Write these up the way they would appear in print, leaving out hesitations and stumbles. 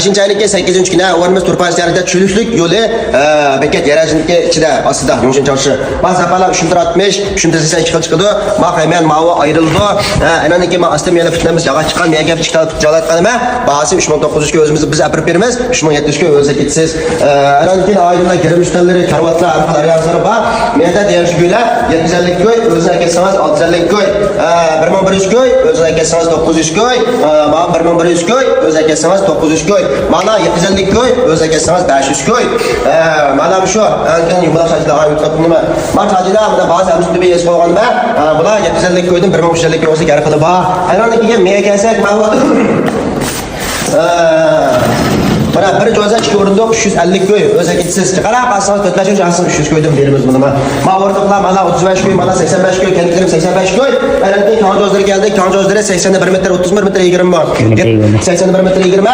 5 aylikka 8 kuni o'rnimiz Turpan shahrida Chulishlik yo'li bekat garajniki ichida ostida Yong'in Chorshi. Men safalar 360, 382 qil chiqdi. Men qayman ma'vo ayrildi. Ananiki men astim yana fitnamiz yo'qa chiqqan, men gap chiqdi jolatganman. Bahasi 3900 ga o'zimiz biz apirib beramiz. 3700 ga o'zi ketsiz. Ananiki ayrimlar kirim ustalari, karvatlar, arqalar yazilib bor. Menda deyishgular 750 ko'y, o'zingizga kelsangiz 650 ko'y, 1100 ko'y, o'zingizga kelsangiz 900 ko'y, men 1100 ko'y, o'zingizga kelsangiz 900 ko'y. Mana 750 ko'y, o'zingizga kelsangiz 500 ko'y. Mana shu, ankan yumaloq shajlarga yutqab nima. Men tajida bunda ba'zi amsutni bez qo'yganman. Bular 750 ko'ydan 1350 ko'y o'zi gar qilib bor. Hayronligiga men kelsak, mana bana bir joyda 2 o'rindiq 350 ko'y o'zi ketsiz. Qara qasangiz 400 asl 300 ko'ydan beramiz buni. Men o'rindiqlar mana 35 ko'y, mana 85 ko'y, kendilerim 85 ko'y. Ananki kanjozlar keldi. Kanjozlar 81 metr, 31 metr 20 bor. 81 metr 20.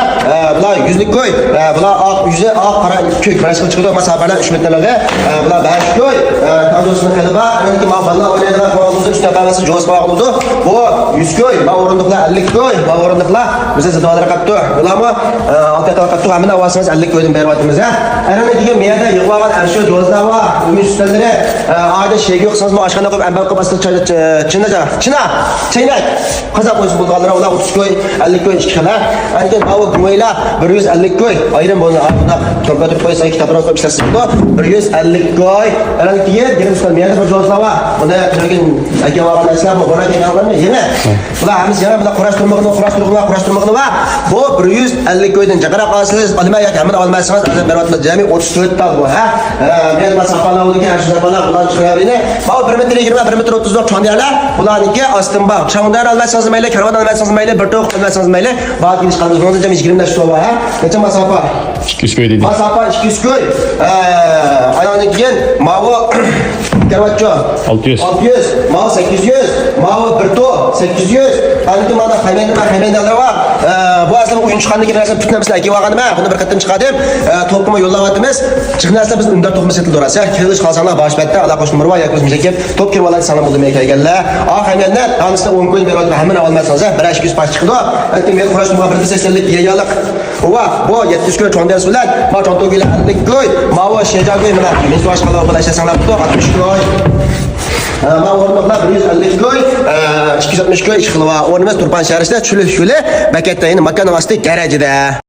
Bular 100lik ko'y. Bular oq yüze oq qora ko'y. Mana shu chiqdi masofalar 3 metrlarga. Bular 5 ko'y. Kanjozlar keldi bor. Ananki ma'vallar o'ynaydilar. Qo'limizni uchta bavasi jo'z qo'yildi. Bu 100 ko'y. Men o'rindiqlar 50 ko'y. Men o'rindiqlar bize zadolar qapti. Bularmi altta Amına avasımız 50 koydum bervatımız ha. Ananiki meyada yığılan arsho jozlar var. Ümit ustaları ayda şey yoksanız mı aşkına koyup embel kopasını çaynak. Kaza koysun bulgarlara ola 30 koy, 50 koy çıkala. Anki bavu gümeyla 150 koy. Ayrım bunu ardında torba tut koysa kitaplarına koyup işlersin bu. 150 koy. Ananiki gelin usta meyada bir jozlar var. Bunda bugün ake varan esnaf bu. Buna gelen var mı? Yeme. Bula hamiz yana bula kuraştırmağını var. Bu 150 koydan cakara kalsın. Alma ya hemen almazsanız beratma cami 34 tal bu ha. Ben masafalar oldu ki her şeyler bundan çıkıyor yine. Bak 1 metre 20, 1 metre 34 çandiyalar. Bunlarınki astım bak. Çandiyalar almazsanız meyle, kervan almazsanız meyle, bir tok almazsanız meyle. Bak geniş kalmış. Bunun cami 20'de şu var ha. Kaça masafa? 200 koy dedi. Masafa 200 koy. Ayağındaki gen mavi kervatçı 600. 600, mavi 800, mavi bir tok 800. Anki mana haymendalar var. Bu aslında oyun çıkandı ki biraz tutmamızla ki vaganım ha. Bunu bir katım çıkardım. Topuma yollavatımız. Çıkınlarsa biz undar topuma setildi orası. Kiliş kalsanlar başbette Allah koş numara var yakız müzekip. Top kirvalar sana buldum ekle geldiler. Haymenler tanışta 10 koyun beraber hemen almazsanız ha. 1-200 paş çıkdı. Anki ben kuraş numara 180'lik yayalık. Bu 70 koy çondaya sular. Ma çonto gile 50 koy. Mavi şeca koy mana. Biz başkalar bula sana bu 60 koy. Ma o'rniqlar 150 koy, 260 koy ishqilib va o'rnimiz Turpan shahrida Chulishuli Bekatdagi makon vasti garajida.